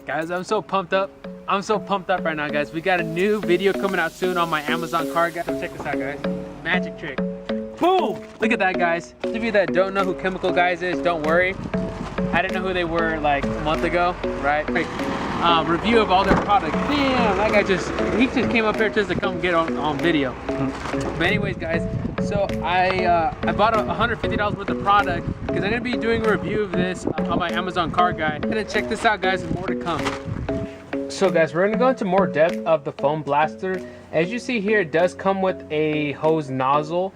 Guys, I'm so pumped up. I'm so pumped up right now, guys. We got a new video coming out soon on my Amazon car, guys. Check this out, guys. Magic trick. Boom! Look at that, guys. Those of you that don't know who Chemical Guys is, don't worry. I didn't know who they were like a month ago, right? Review of all their products. Damn, that guy he just came up here just to come get on video. But anyways, guys, so I bought $150 worth of product because I'm gonna be doing a review of this on my Amazon car guy. Gonna check this out, guys, and more to come. So guys, we're gonna go into more depth of the foam blaster. As you see here, it does come with a hose nozzle.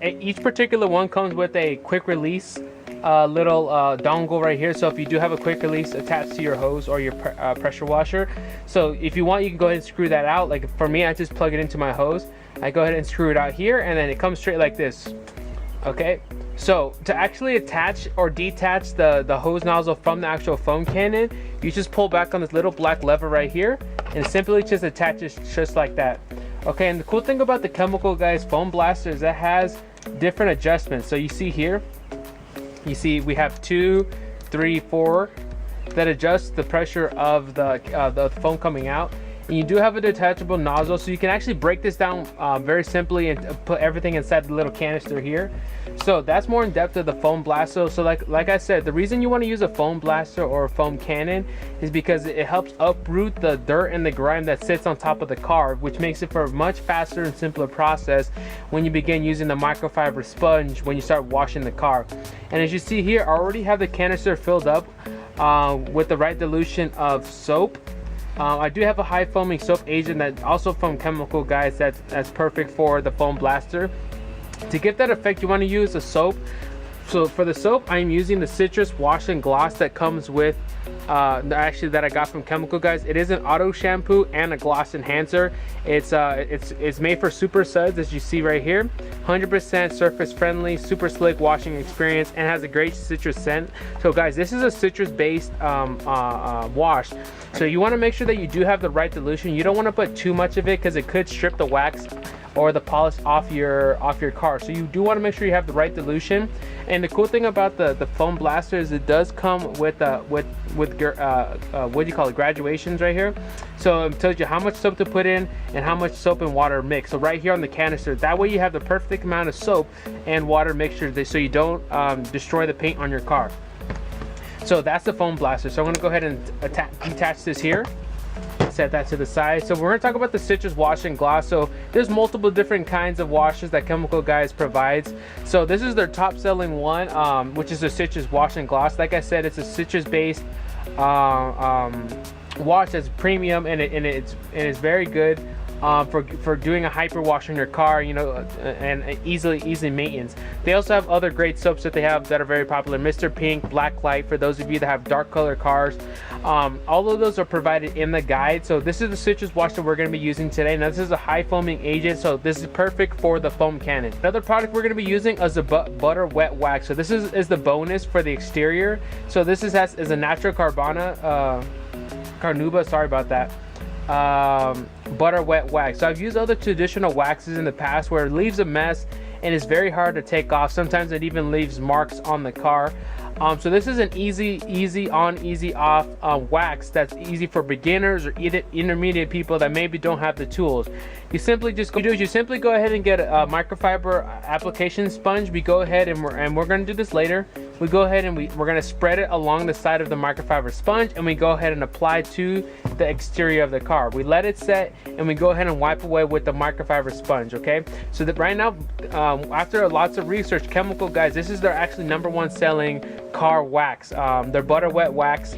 Each particular one comes with a quick release little dongle right here. So if you do have a quick release attached to your hose or your pressure washer, so if you want, you can go ahead and screw that out. Like for me, I just plug it into my hose. I go ahead and screw it out here, and then it comes straight like this. Okay, so to actually attach or detach the hose nozzle from the actual foam cannon, you just pull back on this little black lever right here, and it simply just attaches just like that. Okay, and the cool thing about the Chemical Guys foam blaster is it has different adjustments. So you see here, you see we have 2, 3, 4 that adjust the pressure of the foam coming out. And you do have a detachable nozzle, so you can actually break this down very simply and put everything inside the little canister here. So that's more in depth of the foam blaster. So like I said, the reason you want to use a foam blaster or a foam cannon is because it helps uproot the dirt and the grime that sits on top of the car, which makes it for a much faster and simpler process when you begin using the microfiber sponge when you start washing the car. And as you see here, I already have the canister filled up with the right dilution of soap. I do have a high foaming soap agent that also from Chemical Guys that's perfect for the foam blaster. To give that effect, you want to use a soap. So for the soap, I'm using the Citrus Wash and Gloss that comes with actually that I got from Chemical Guys. It is an auto shampoo and a gloss enhancer. It's made for super suds, as you see right here. 100% surface friendly, super slick washing experience, and has a great citrus scent. So guys, this is a citrus based wash, so you want to make sure that you do have the right dilution. You don't want to put too much of it because it could strip the wax or the polish off your car. So you do want to make sure you have the right dilution. And the cool thing about the foam blaster is it does come with what do you call it, graduations right here. So it tells you how much soap to put in and how much soap and water mix. So right here on the canister, that way you have the perfect amount of soap and water mixture so you don't destroy the paint on your car. So that's the foam blaster. So I'm gonna go ahead and detach this here. Set that to the side. So we're going to talk about the Citrus Wash and Gloss. So there's multiple different kinds of washes that Chemical Guys provides. So this is their top selling one, which is the Citrus Wash and Gloss. Like I said, it's a citrus based wash that's premium, and it's very good for doing a hyper wash on your car, you know, and easy maintenance. They also have other great soaps that they have that are very popular. Mr. Pink, Black Light, for those of you that have dark color cars. All of those are provided in the guide. So this is the citrus wash that we're going to be using today. Now this is a high foaming agent, so this is perfect for the foam cannon. Another product we're going to be using is the butter wet wax. So this is the bonus for the exterior. So this is a natural carnuba, sorry about that. Butter wet wax. So I've used other traditional waxes in the past where it leaves a mess and it's very hard to take off. Sometimes it even leaves marks on the car. So this is an easy on, easy off wax that's easy for beginners or intermediate people that maybe don't have the tools. You simply go ahead and get a microfiber application sponge. We go ahead and we're going to do this later. We go ahead and we're going to spread it along the side of the microfiber sponge, and we go ahead and apply to the exterior of the car. We let it set and we go ahead and wipe away with the microfiber sponge. Okay, so that right now, after lots of research, Chemical Guys, this is their actually #1 selling car wax, their butter wet wax.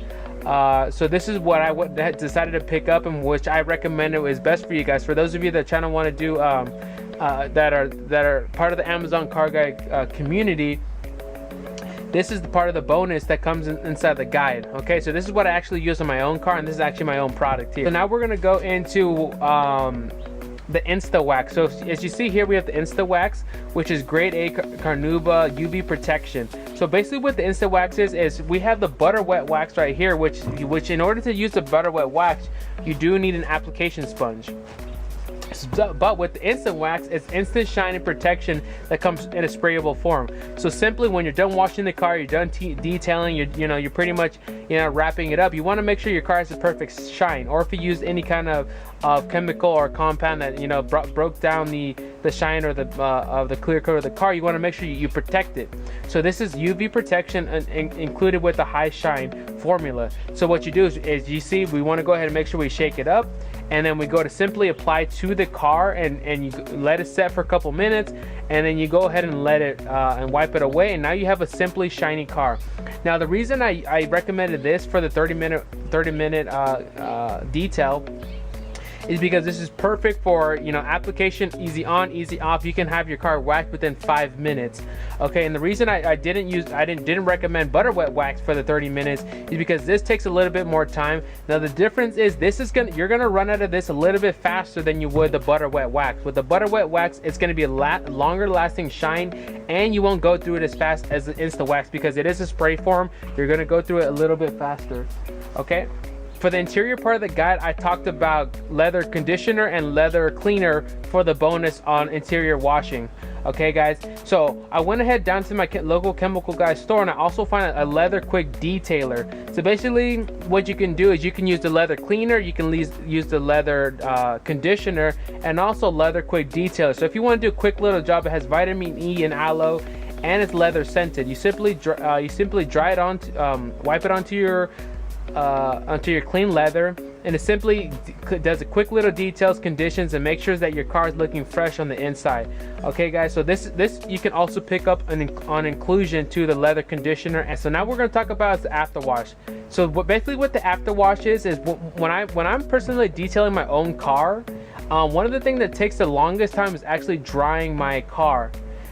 So this is what I decided to pick up, and which I recommend it is best for you guys. For those of you that want to do that are part of the Amazon car guy community, this is the part of the bonus that comes inside the guide. Okay, so this is what I actually use on my own car, and this is actually my own product here. So now we're gonna go into the Insta Wax. So as you see here, we have the Insta Wax, which is grade A carnuba UV protection. So basically what the Insta Wax is we have the butter wet wax right here, which in order to use the butter wet wax, you do need an application sponge. But with the instant wax, it's instant shine and protection that comes in a sprayable form. So simply when you're done washing the car, you're done detailing, you're pretty much wrapping it up, you want to make sure your car has a perfect shine. Or if you use any kind of chemical or compound that broke down the shine or the clear coat of the car, you want to make sure you protect it. So this is UV protection included with the high shine formula. So what you do is you see, we want to go ahead and make sure we shake it up, and then we go to simply apply to the car, and you let it set for a couple minutes, and then you go ahead and let it and wipe it away, and now you have a simply shiny car. Now the reason I recommended this for the 30 minute detail is because this is perfect for application, easy on, easy off. You can have your car waxed within 5 minutes. Okay, and the reason I didn't recommend butter wet wax for the 30 minutes is because this takes a little bit more time. Now the difference is you're gonna run out of this a little bit faster than you would the butter wet wax. With the butter wet wax, it's gonna be a longer lasting shine, and you won't go through it as fast as the Insta Wax because it is a spray form. You're gonna go through it a little bit faster. Okay. For the interior part of the guide, I talked about leather conditioner and leather cleaner for the bonus on interior washing. Okay guys, so I went ahead down to my local chemical guy store, and I also found a leather quick detailer. So basically what you can do is you can use the leather cleaner, you can use the leather conditioner, and also leather quick detailer. So if you want to do a quick little job, it has vitamin E and aloe, and it's leather scented. You simply dry it on, wipe it onto your clean leather, and it simply does a quick little details, conditions, and make sure that your car is looking fresh on the inside. Okay guys, so this you can also pick up on inclusion to the leather conditioner. And so now we're going to talk about the after wash. So basically what the after wash is when I'm personally detailing my own car, one of the things that takes the longest time is actually drying my car.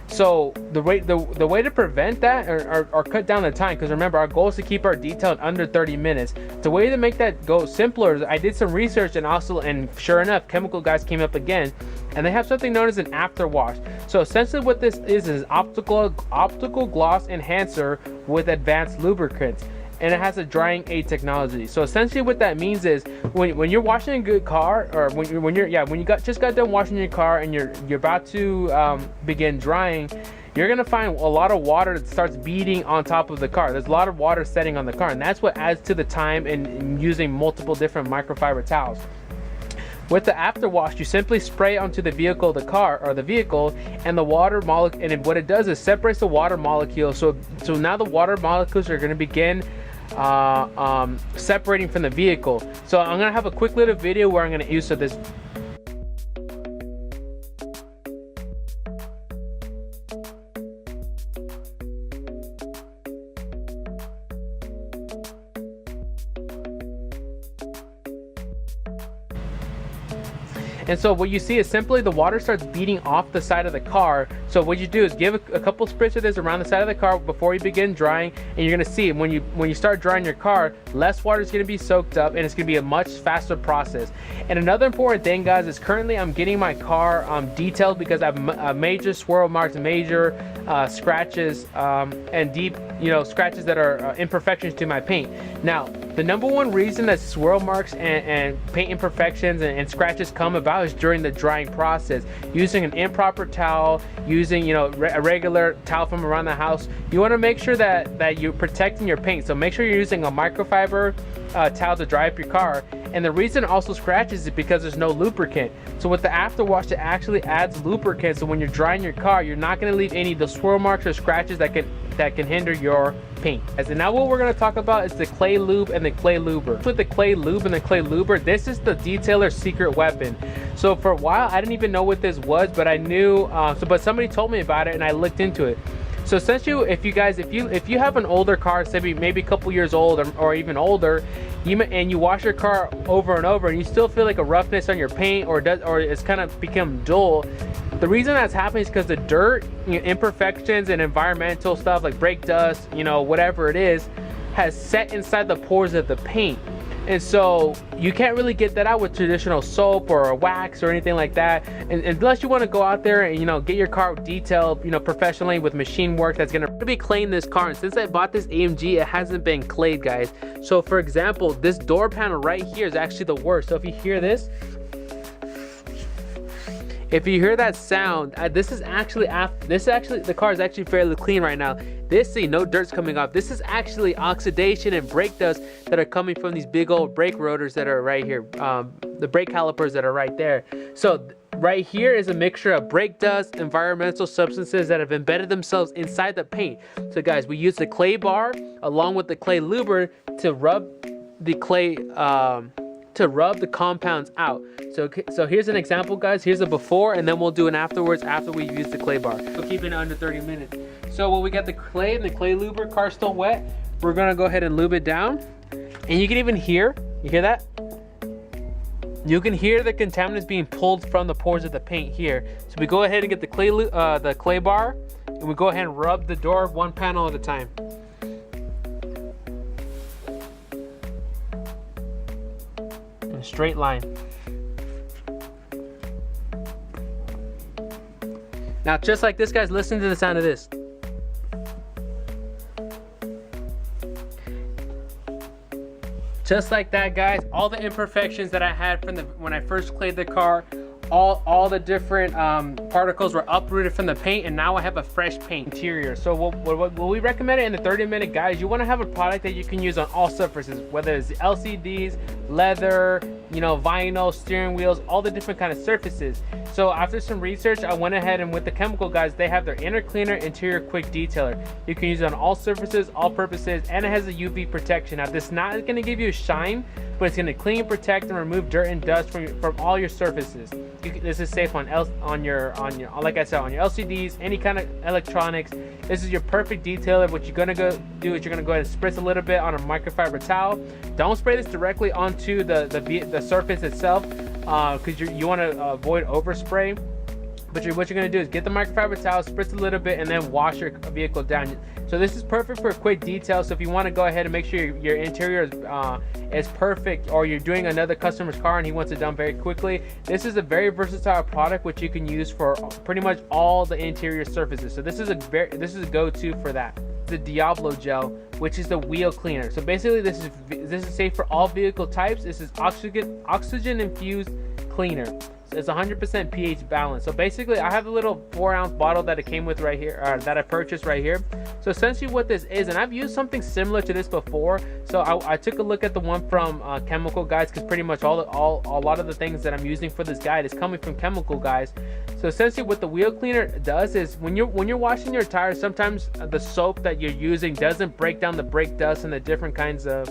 So the way to prevent that or cut down the time, because remember our goal is to keep our detail in under 30 minutes. The way to make that go simpler is I did some research, and sure enough, chemical guys came up again, and they have something known as an after wash. So essentially what this is optical gloss enhancer with advanced lubricants, and it has a drying aid technology. So essentially what that means is when you're washing a good car, or when you just got done washing your car and you're about to begin drying, you're gonna find a lot of water that starts beading on top of the car. There's a lot of water setting on the car, and that's what adds to the time in using multiple different microfiber towels. With the after wash, you simply spray onto the vehicle, and the water molecule, and what it does is separates the water molecules. So now the water molecules are going to begin separating from the vehicle. So I'm going to have a quick little video where I'm going to use this. And so what you see is simply the water starts beating off the side of the car. So what you do is give a couple spritz of this around the side of the car before you begin drying, and you're gonna see when you start drying your car, less water is gonna be soaked up, and it's gonna be a much faster process. And another important thing, guys, is currently I'm getting my car detailed because I have major swirl marks, major scratches, and deep scratches that are imperfections to my paint. Now the number one reason that swirl marks and paint imperfections and scratches come about is during the drying process. Using an improper towel, using a regular towel from around the house, you want to make sure that you're protecting your paint. So make sure you're using a microfiber towel to dry up your car. And the reason it also scratches is because there's no lubricant. So with the after wash, it actually adds lubricant, so when you're drying your car, you're not going to leave any of the swirl marks or scratches that can hinder your paint. And now what we're going to talk about is the clay lube and the clay luber. With the clay lube and the clay luber, this is the detailer's secret weapon. So for a while I didn't even know what this was, but I knew but somebody told me about it and I looked into it. So essentially, if you have an older car, say maybe a couple years old or even older, and you wash your car over and over and you still feel like a roughness on your paint, or it's kind of become dull, the reason that's happening is because the dirt, imperfections, and environmental stuff like brake dust, whatever it is, has set inside the pores of the paint. And so you can't really get that out with traditional soap or a wax or anything like that. And unless you want to go out there and get your car detailed professionally with machine work that's gonna be claying this car. And since I bought this AMG, it hasn't been clayed, guys. So for example, this door panel right here is actually the worst. So if you hear this, If you hear that sound, this is actually the car is actually fairly clean right now. This, see, no dirt's coming off. This is actually oxidation and brake dust that are coming from these big old brake rotors that are right here, the brake calipers that are right there. So right here is a mixture of brake dust, environmental substances that have embedded themselves inside the paint. So guys, we use the clay bar along with the clay luber to rub the clay, to rub the compounds out. So here's an example, guys. Here's a before, and then we'll do an afterwards after we use the clay bar. We'll keep it under 30 minutes. So when we got the clay and the clay luber, car's still wet, we're gonna go ahead and lube it down. And you can even hear, you hear that? You can hear the contaminants being pulled from the pores of the paint here. So we go ahead and get the clay bar, and we go ahead and rub the door one panel at a time. In a straight line. Now, just like this, guys, listen to the sound of this. Just like that, guys, all the imperfections that I had from when I first clayed the car, all the different particles were uprooted from the paint, and now I have a fresh paint interior. So what we recommend it in the 30-minute guide, you want to have a product that you can use on all surfaces, whether it's LCDs, leather, you know, vinyl, steering wheels, all the different kind of surfaces. So after some research, I went ahead and with the Chemical Guys, they have their inner cleaner, interior quick detailer. You can use it on all surfaces, all purposes, and it has a UV protection. Now, this is not going to give you a shine, but it's going to clean, protect, and remove dirt and dust from all your surfaces. This is safe on your like I said, on your LCDs, any kind of electronics. This is your perfect detailer. What you're gonna go do is you're gonna go ahead and spritz a little bit on a microfiber towel. Don't spray this directly onto the surface itself, because you want to avoid overspray. But what you're going to do is get the microfiber towel, spritz a little bit, and then wash your vehicle down. So this is perfect for quick detail. So if you want to go ahead and make sure your interior is perfect, or you're doing another customer's car and he wants it done very quickly, this is a very versatile product which you can use for pretty much all the interior surfaces. So this is a go-to for that. The Diablo gel, which is the wheel cleaner. So basically this is safe for all vehicle types. This is oxygen infused cleaner. It's 100% pH balance. So basically I have a little 4-ounce bottle that it came with right here, that I purchased right here. So essentially what this is, and I've used something similar to this before, so I took a look at the one from Chemical Guys, because pretty much a lot of the things that I'm using for this guide is coming from Chemical Guys. So essentially what the wheel cleaner does is when you're washing your tires, sometimes the soap that you're using doesn't break down the brake dust and the different kinds of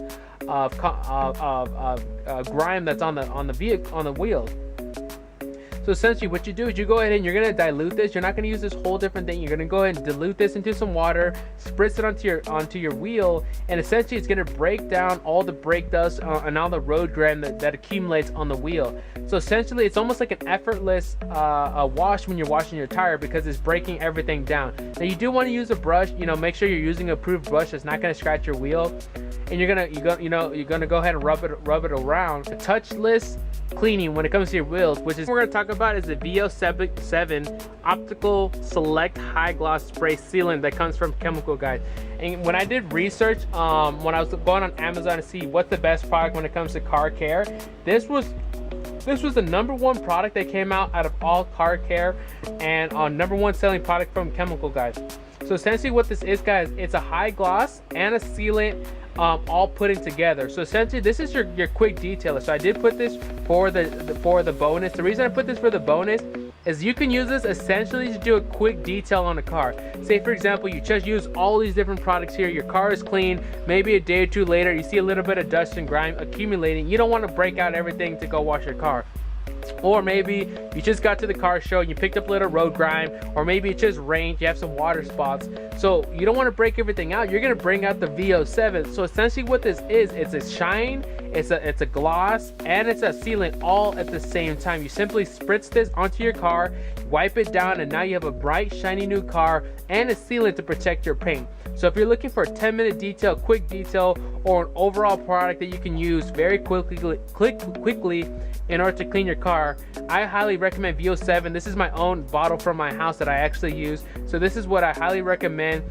grime that's on the wheel. So essentially what you do is you go ahead and you're going to dilute this. You're not going to use this whole different thing. You're going to go ahead and dilute this into some water, spritz it onto your wheel, and essentially it's going to break down all the brake dust and all the road grime that accumulates on the wheel. So essentially it's almost like an effortless wash when you're washing your tire, because it's breaking everything down. Now you do want to use a brush, make sure you're using an approved brush that's not going to scratch your wheel, and you're gonna go ahead and rub it around. The touchless cleaning when it comes to your wheels, which is what we're going to talk about, is the VO7 Optical Select High Gloss Spray Sealant that comes from Chemical Guys. And when I did research, when I was going on Amazon to see what's the best product when it comes to car care, this was the #1 product that came out of all car care, and #1 selling product from Chemical Guys. So essentially what this is, guys, it's a high gloss and a sealant, all putting together. So essentially this is your quick detailer. So I did put this for the bonus. The reason I put this for the bonus is you can use this essentially to do a quick detail on a car. Say for example, you just use all these different products here, your car is clean, maybe a day or two later you see a little bit of dust and grime accumulating. You don't want to break out everything to go wash your car. Or maybe you just got to the car show and you picked up a little road grime, or maybe it just rained, you have some water spots. So you don't want to break everything out. You're going to bring out the VO7. So essentially what this is, it's a shine, it's a gloss, and it's a sealant all at the same time. You simply spritz this onto your car, wipe it down, and now you have a bright, shiny new car and a sealant to protect your paint. So if you're looking for a 10-minute detail, quick detail, or an overall product that you can use very quickly in order to clean your car, I highly recommend VO7. This is my own bottle from my house that I actually use. So this is what I highly recommend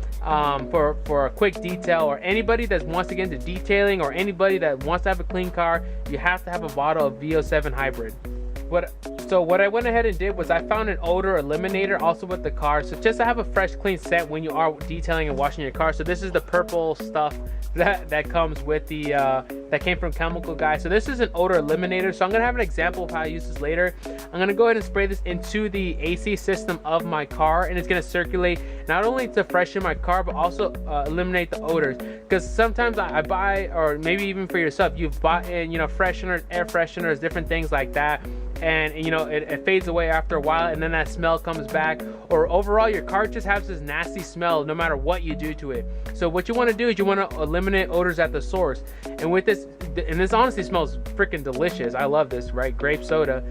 for a quick detail, or anybody that wants to get into detailing, or anybody that wants to have a clean car. You have to have a bottle of VO7 Hybrid. what I went ahead and did was I found an odor eliminator also with the car, so just to have a fresh clean scent when you are detailing and washing your car. So this is the purple stuff that comes with the that came from Chemical Guy. So this is an odor eliminator, so I'm gonna have an example of how I use this later. I'm gonna go ahead and spray this into the AC system of my car, and it's gonna circulate not only to freshen my car but also eliminate the odors, because sometimes I buy, or maybe even for yourself, you've bought in, you know, fresheners, air fresheners, different things like that, and you know it fades away after a while, and then that smell comes back, or overall your car just has this nasty smell no matter what you do to it. So what you want to do is you want to eliminate odors at the source, and with this, and this honestly smells freaking delicious. I love this, right? Grape soda.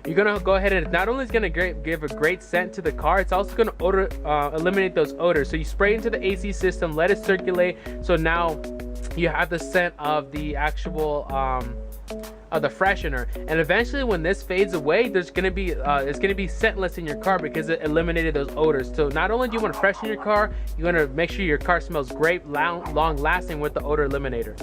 You're gonna go ahead and not only is gonna give a great scent to the car, it's also gonna eliminate those odors. So you spray into the AC system, let it circulate, so now you have the scent of the actual of the freshener, and eventually when this fades away, there's gonna be it's gonna be scentless in your car because it eliminated those odors. So not only do you want to freshen your car, you want to make sure your car smells great, long lasting with the odor eliminator.